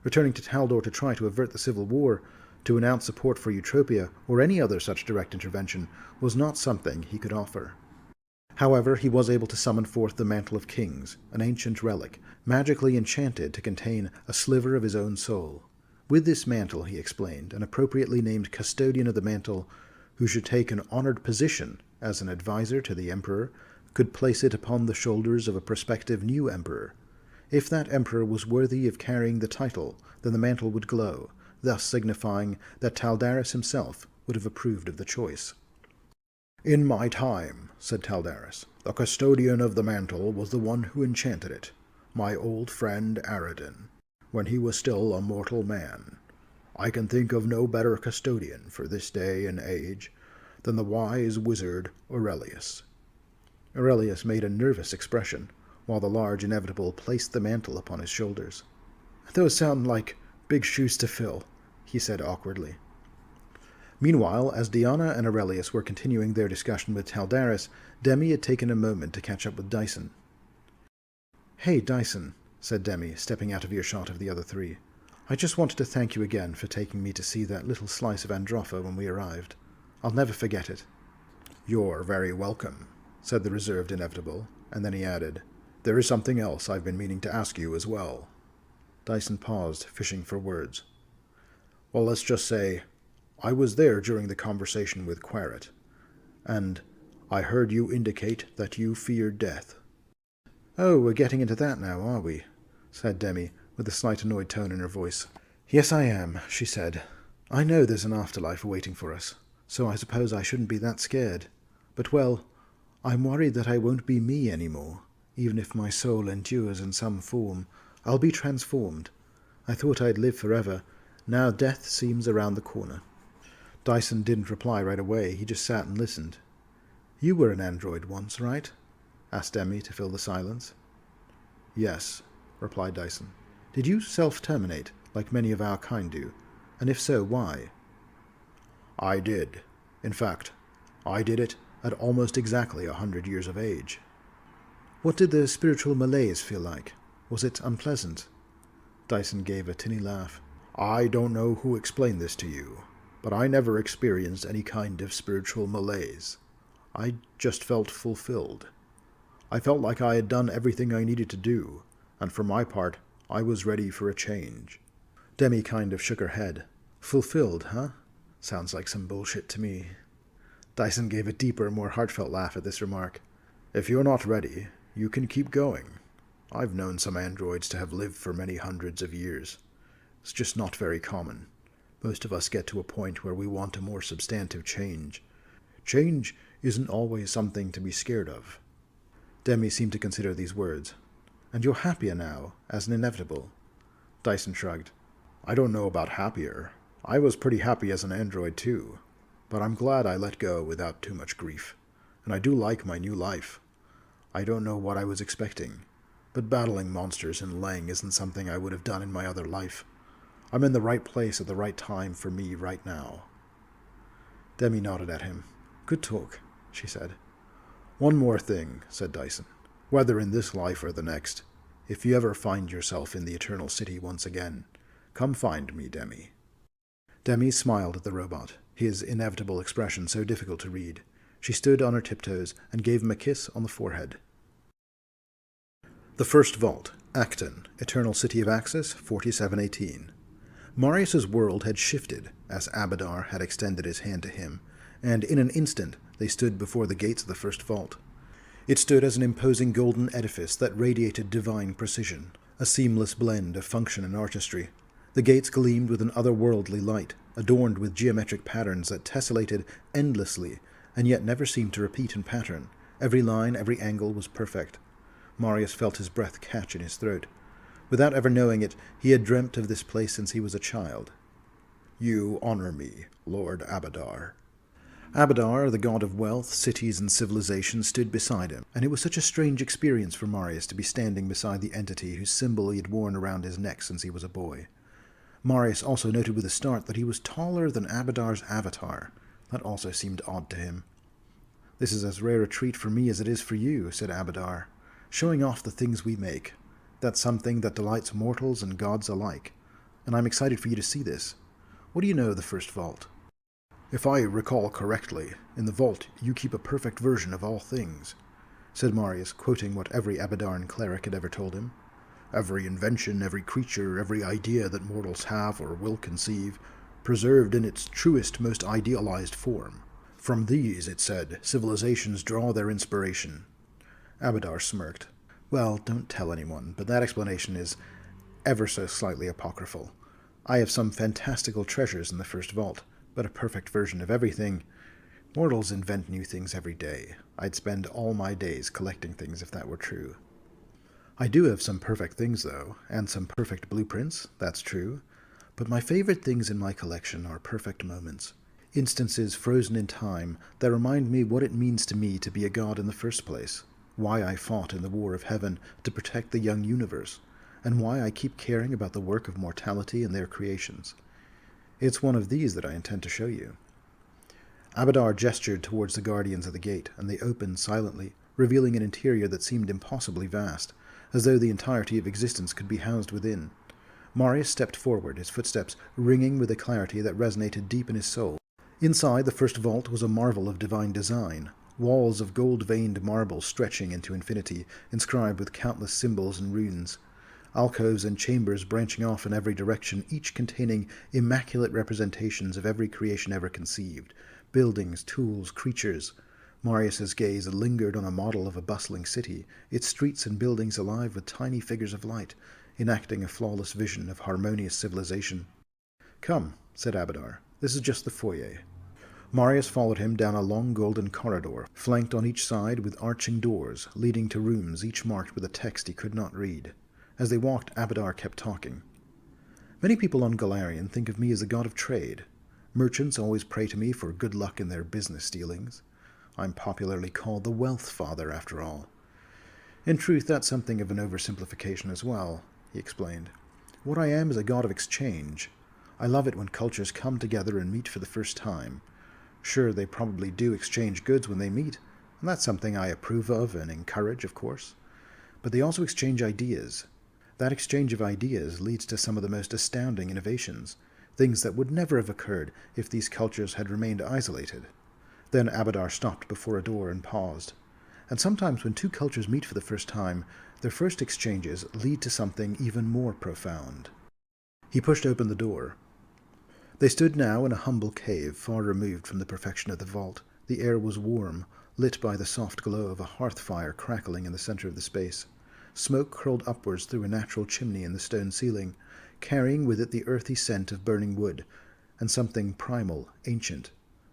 Returning to Taldor to try to avert the civil war, to announce support for Eutropia, or any other such direct intervention, was not something he could offer. However, he was able to summon forth the Mantle of Kings, an ancient relic, magically enchanted to contain a sliver of his own soul. With this mantle, he explained, an appropriately named custodian of the mantle, who should take an honored position as an advisor to the emperor, could place it upon the shoulders of a prospective new emperor. If that emperor was worthy of carrying the title, then the mantle would glow, thus signifying that Taldaris himself would have approved of the choice. In my time, said Taldaris, the custodian of the mantle was the one who enchanted it, my old friend Aradin, when he was still a mortal man. I can think of no better custodian for this day and age than the wise wizard Aurelius. Aurelius made a nervous expression, while the large inevitable placed the mantle upon his shoulders. Those sound like big shoes to fill, he said awkwardly. Meanwhile, as Diyanah and Aurelius were continuing their discussion with Taldaris, Demi had taken a moment to catch up with Dyson. Hey, Dyson, said Demi, stepping out of earshot of the other three. I just wanted to thank you again for taking me to see that little slice of Androffa when we arrived. I'll never forget it." "You're very welcome," said the reserved Inevitable, and then he added, "There is something else I've been meaning to ask you as well." Dyson paused, fishing for words. "Well, let's just say, I was there during the conversation with Quarit, and I heard you indicate that you feared death." "Oh, we're getting into that now, are we?" said Demi, with a slight annoyed tone in her voice. "Yes, I am," she said. "I know there's an afterlife waiting for us, so I suppose I shouldn't be that scared. But, well, I'm worried that I won't be me anymore. Even if my soul endures in some form, I'll be transformed. I thought I'd live forever. Now death seems around the corner." Dyson didn't reply right away. He just sat and listened. "You were an android once, right?" asked Demi to fill the silence. "Yes," replied Dyson. "Did you self-terminate, like many of our kind do? And if so, why?" "I did. In fact, I did it at almost exactly 100 years of age." "What did the spiritual malaise feel like? Was it unpleasant?" Dyson gave a tinny laugh. "I don't know who explained this to you, but I never experienced any kind of spiritual malaise. I just felt fulfilled. I felt like I had done everything I needed to do, and for my part, I was ready for a change." Demi kind of shook her head. "Fulfilled, huh? Sounds like some bullshit to me." Dyson gave a deeper, more heartfelt laugh at this remark. "If you're not ready, you can keep going. I've known some androids to have lived for many hundreds of years. It's just not very common. Most of us get to a point where we want a more substantive change. Change isn't always something to be scared of." Demi seemed to consider these words. "And you're happier now, as an Inevitable?" Dyson shrugged. "I don't know about happier. I was pretty happy as an android too. But I'm glad I let go without too much grief. And I do like my new life. I don't know what I was expecting, but battling monsters in Leng isn't something I would have done in my other life. I'm in the right place at the right time for me right now." Demi nodded at him. "Good talk," she said. "One more thing," said Dyson. "Whether in this life or the next, if you ever find yourself in the Eternal City once again, come find me, Demi." Demi smiled at the robot, his inevitable expression so difficult to read. She stood on her tiptoes and gave him a kiss on the forehead. The First Vault, Acton, Eternal City of Axis, 4718. Marius's world had shifted as Abadar had extended his hand to him, and in an instant they stood before the gates of the First Vault. It stood as an imposing golden edifice that radiated divine precision, a seamless blend of function and artistry. The gates gleamed with an otherworldly light, adorned with geometric patterns that tessellated endlessly, and yet never seemed to repeat in pattern. Every line, every angle was perfect. Marius felt his breath catch in his throat. Without ever knowing it, he had dreamt of this place since he was a child. "You honor me, Lord Abadar." Abadar, the god of wealth, cities, and civilization, stood beside him, and it was such a strange experience for Marius to be standing beside the entity whose symbol he had worn around his neck since he was a boy. Marius also noted with a start that he was taller than Abadar's avatar. That also seemed odd to him. "This is as rare a treat for me as it is for you," said Abadar. "Showing off the things we make. That's something that delights mortals and gods alike. And I'm excited for you to see this. What do you know of the First Vault?" "If I recall correctly, in the vault you keep a perfect version of all things," said Marius, quoting what every Abadaran cleric had ever told him. "Every invention, every creature, every idea that mortals have or will conceive, preserved in its truest, most idealized form. From these, it said, civilizations draw their inspiration." Abadar smirked. "Well, don't tell anyone, but that explanation is ever so slightly apocryphal. I have some fantastical treasures in the First Vault, but a perfect version of everything. Mortals invent new things every day. I'd spend all my days collecting things if that were true." "I do have some perfect things, though, and some perfect blueprints, that's true. But my favorite things in my collection are perfect moments. Instances frozen in time that remind me what it means to me to be a god in the first place, why I fought in the War of Heaven to protect the young universe, and why I keep caring about the work of mortality and their creations. It's one of these that I intend to show you." Abadar gestured towards the guardians of the gate, and they opened silently, revealing an interior that seemed impossibly vast, as though the entirety of existence could be housed within. Marius stepped forward, his footsteps ringing with a clarity that resonated deep in his soul. Inside, the first vault was a marvel of divine design, walls of gold-veined marble stretching into infinity, inscribed with countless symbols and runes. Alcoves and chambers branching off in every direction, each containing immaculate representations of every creation ever conceived. Buildings, tools, creatures. Marius's gaze lingered on a model of a bustling city, its streets and buildings alive with tiny figures of light, enacting a flawless vision of harmonious civilization. "Come," said Abadar. "This is just the foyer." Marius followed him down a long golden corridor, flanked on each side with arching doors, leading to rooms each marked with a text he could not read. As they walked, Abadar kept talking. "Many people on Golarion think of me as the god of trade. Merchants always pray to me for good luck in their business dealings. I'm popularly called the Wealth Father, after all. In truth, that's something of an oversimplification as well," he explained. "What I am is a god of exchange. I love it when cultures come together and meet for the first time. Sure, they probably do exchange goods when they meet, and that's something I approve of and encourage, of course. But they also exchange ideas. That exchange of ideas leads to some of the most astounding innovations, things that would never have occurred if these cultures had remained isolated." Then Abadar stopped before a door and paused. "And sometimes when two cultures meet for the first time, their first exchanges lead to something even more profound." He pushed open the door. They stood now in a humble cave, far removed from the perfection of the vault. The air was warm, lit by the soft glow of a hearth fire crackling in the center of the space. Smoke curled upwards through a natural chimney in the stone ceiling, carrying with it the earthy scent of burning wood, and something primal, ancient.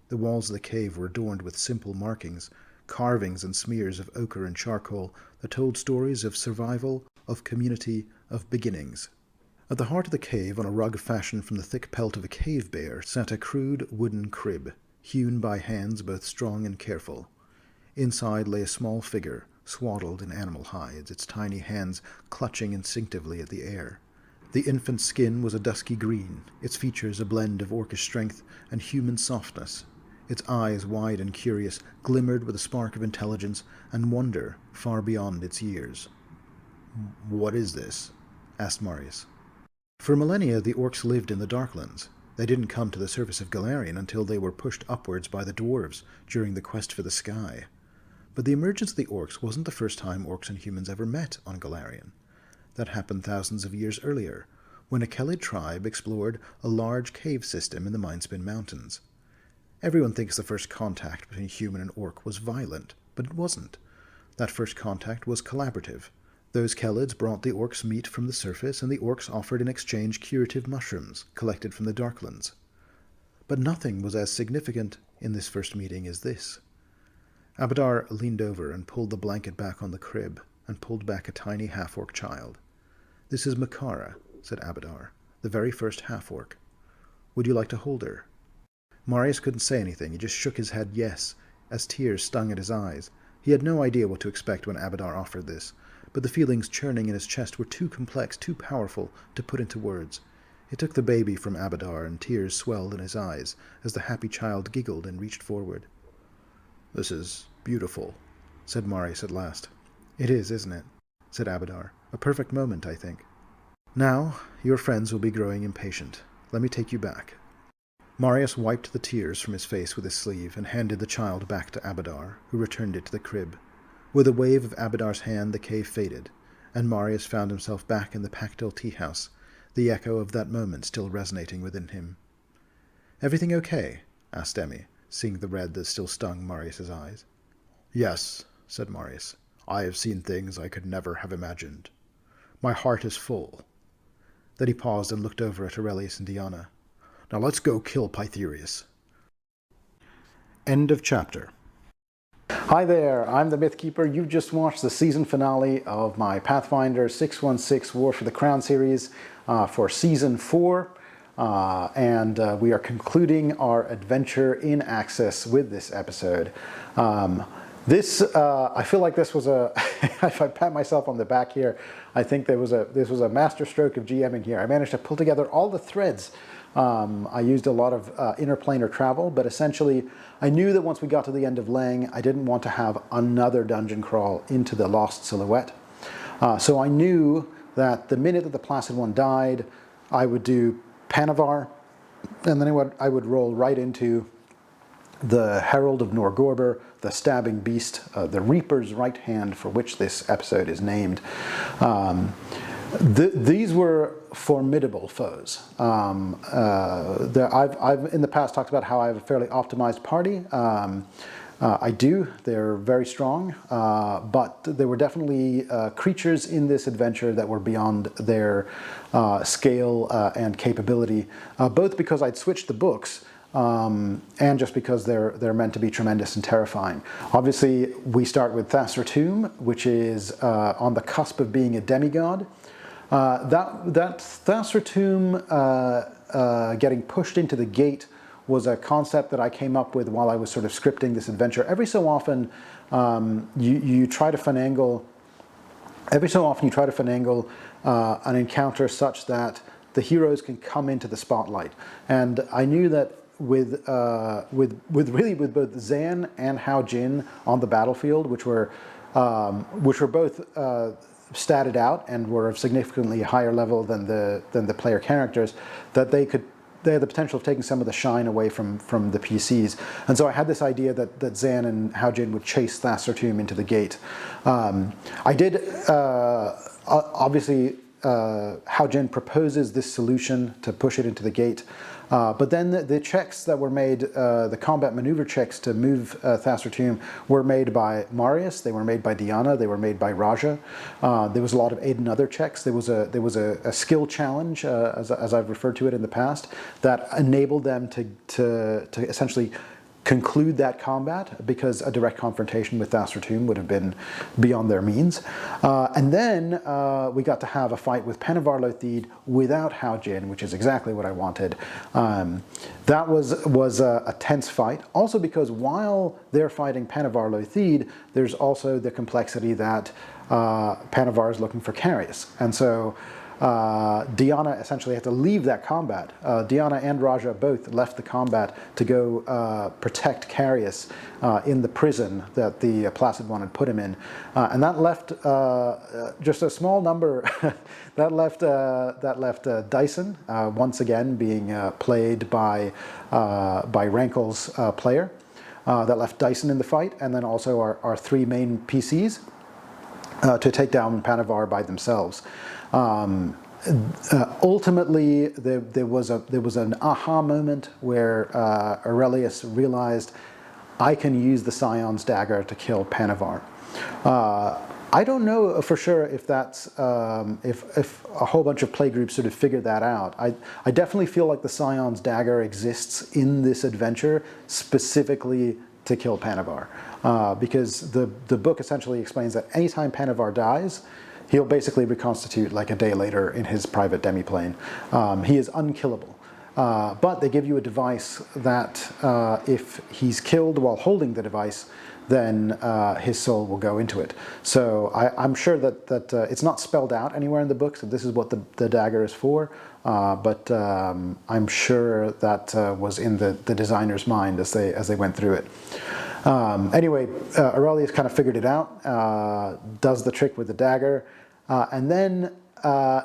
The walls of the cave were adorned with simple markings, carvings and smears of ochre and charcoal that told stories of survival, of community, of beginnings. At the heart of the cave, on a rug fashioned from the thick pelt of a cave bear, sat a crude wooden crib, hewn by hands both strong and careful. Inside lay a small figure, swaddled in animal hides, its tiny hands clutching instinctively at the air. The infant's skin was a dusky green, its features a blend of orcish strength and human softness. Its eyes, wide and curious, glimmered with a spark of intelligence and wonder far beyond its years. "What is this?" asked Marius. For millennia, the orcs lived in the Darklands. They didn't come to the surface of Golarion until they were pushed upwards by the dwarves during the quest for the sky. But the emergence of the orcs wasn't the first time orcs and humans ever met on Golarion. That happened thousands of years earlier, when a Kelid tribe explored a large cave system in the Mindspin Mountains. Everyone thinks the first contact between human and orc was violent, but it wasn't. That first contact was collaborative. Those Kelids brought the orcs meat from the surface, and the orcs offered in exchange curative mushrooms collected from the Darklands. But nothing was as significant in this first meeting as this. Abadar leaned over and pulled the blanket back on the crib, and pulled back a tiny half-orc child. "This is Makara," said Abadar, "the very first half-orc. Would you like to hold her?" Marius couldn't say anything. He just shook his head yes, as tears stung at his eyes. He had no idea what to expect when Abadar offered this, but the feelings churning in his chest were too complex, too powerful to put into words. He took the baby from Abadar, and tears swelled in his eyes as the happy child giggled and reached forward. "This is beautiful," said Marius at last. "It is, isn't it?" said Abadar. "A perfect moment, I think. Now, your friends will be growing impatient. Let me take you back." Marius wiped the tears from his face with his sleeve and handed the child back to Abadar, who returned it to the crib. With a wave of Abadar's hand, the cave faded, and Marius found himself back in the Pactyl tea-house, the echo of that moment still resonating within him. "Everything okay?" asked Demi, seeing the red that still stung Marius's eyes. "Yes," said Marius. "I have seen things I could never have imagined. My heart is full." Then he paused and looked over at Aurelius and Diyanah. "Now let's go kill Pytherius." End of chapter. Hi there, I'm the Mythkeeper. You've just watched the season finale of my Pathfinder 616 War for the Crown series for Season 4. And we are concluding our adventure in Access with this episode. I feel like this was a, if I pat myself on the back here, I think this was a master stroke of GMing here. I managed to pull together all the threads. I used a lot of interplanar travel, but essentially I knew that once we got to the end of Leng, I didn't want to have another dungeon crawl into the Lost Silhouette. So I knew that the minute that the Placid One died, I would do Panivar, and then I would roll right into the Herald of Norgorber, the Stabbing Beast, the Reaper's Right Hand, for which this episode is named. These were formidable foes. I've in the past talked about how I have a fairly optimized party. I do. They're very strong, but there were definitely creatures in this adventure that were beyond their scale and capability, both because I'd switched the books, and just because they're meant to be tremendous and terrifying. Obviously, we start with Thassritoum, which is on the cusp of being a demigod. That Thassritoum getting pushed into the gate was a concept that I came up with while I was sort of scripting this adventure. Every so often, you try to finagle. Every so often, you try to finagle an encounter such that the heroes can come into the spotlight. And I knew that with both Zan and Hao Jin on the battlefield, which were both statted out and were of significantly higher level than the player characters, that they had the potential of taking some of the shine away from the PCs. And so I had this idea that Zan and Hao Jin would chase Thassritoum into the gate. I did, obviously, Hao Jin proposes this solution to push it into the gate. But then the checks that were made, the combat maneuver checks to move Thassritoum, were made by Marius, they were made by Diyanah, they were made by Raja. There was a lot of aid and other checks. There was a skill challenge, as I've referred to it in the past, that enabled them to essentially conclude that combat, because a direct confrontation with Thassritoum would have been beyond their means. And then we got to have a fight with Panivar without Hao Jin, which is exactly what I wanted. That was a tense fight, also because while they're fighting Panivar there's also the complexity that Panivar is looking for Marius. And so Diyanah essentially had to leave that combat. Diyanah and Raja both left the combat to go protect Marius in the prison that the Placid One had put him in, and that left just a small number. that left Dyson once again being played by Rankle's player. That left Dyson in the fight, and then also our three main PCs to take down Panivar by themselves. Ultimately, there was an aha moment where Aurelius realized, I can use the Scion's dagger to kill Panivar. I don't know for sure if that's if a whole bunch of playgroups sort of figured that out. I definitely feel like the Scion's dagger exists in this adventure specifically to kill Panivar, because the book essentially explains that anytime Panivar dies, he'll basically reconstitute like a day later in his private demi-plane. He is unkillable. But they give you a device that if he's killed while holding the device, then his soul will go into it. So I'm sure that it's not spelled out anywhere in the book, so this is what the dagger is for, but I'm sure that was in the designer's mind as they went through it. Anyway, Aurelius kind of figured it out, does the trick with the dagger, and then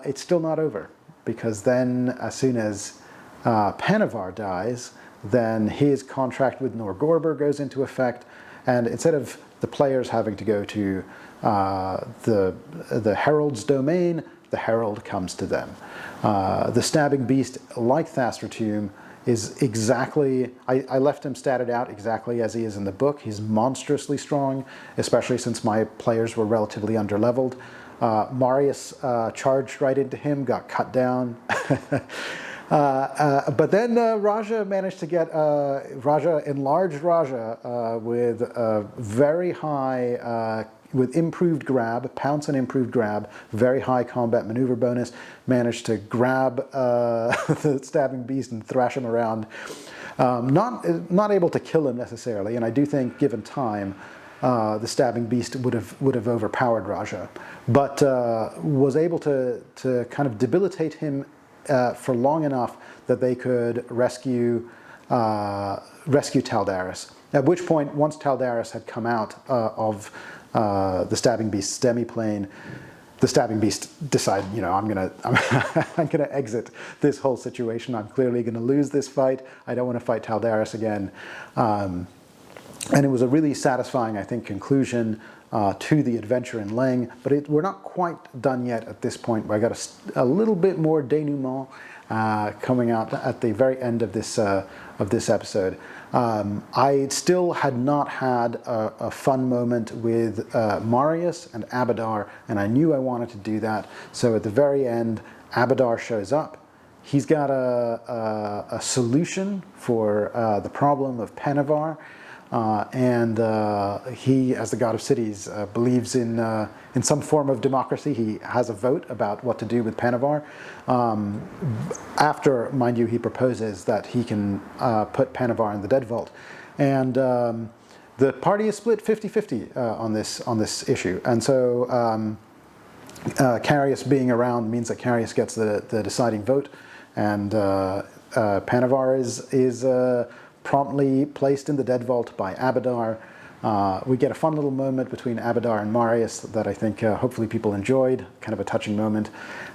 it's still not over, because then as soon as Panivar dies, then his contract with Norgorber goes into effect, and instead of the players having to go to the Herald's domain, the Herald comes to them. The Stabbing Beast, like Thassritoum, is exactly, I left him statted out exactly as he is in the book. He's monstrously strong, especially since my players were relatively underleveled. Marius charged right into him, got cut down. But then Raja managed to get, enlarged Raja with a very high, with improved grab, pounce and improved grab, very high combat maneuver bonus, managed to grab the Stabbing Beast and thrash him around. Not able to kill him necessarily, and I do think, given time, the Stabbing Beast would have overpowered Raja, but was able to kind of debilitate him for long enough that they could rescue Taldaris. At which point, once Taldaris had come out of the Stabbing Beast's demi-plane, the stabbing beast decide, I'm gonna exit this whole situation. I'm clearly gonna lose this fight. I don't want to fight Taldaris again. And it was a really satisfying, I think, conclusion to the adventure in Leng, but we're not quite done yet at this point. I got a little bit more denouement coming out at the very end of this episode. I still had not had a fun moment with Marius and Abadar, and I knew I wanted to do that. So at the very end, Abadar shows up. He's got a solution for the problem of Panivar. And he, as the god of cities, believes in some form of democracy. He has a vote about what to do with Panivar. After, mind you, he proposes that he can put Panivar in the Dead Vault. And the party is split 50-50 on this issue. And so Carius being around means that Carius gets the deciding vote, and Panivar is promptly placed in the Dead Vault by Abadar. We get a fun little moment between Abadar and Marius that I think hopefully people enjoyed, kind of a touching moment.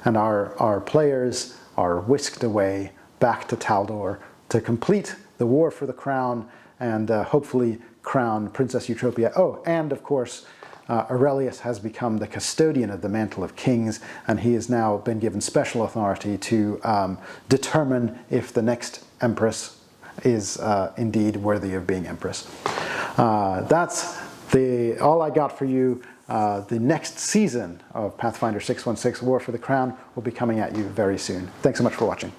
And our players are whisked away back to Taldor to complete the war for the crown and hopefully crown Princess Eutropia. Oh, and of course, Aurelius has become the custodian of the Mantle of Kings, and he has now been given special authority to determine if the next Empress is indeed worthy of being Empress. That's all I got for you. The next season of Pathfinder 616 War for the Crown will be coming at you very soon. Thanks so much for watching.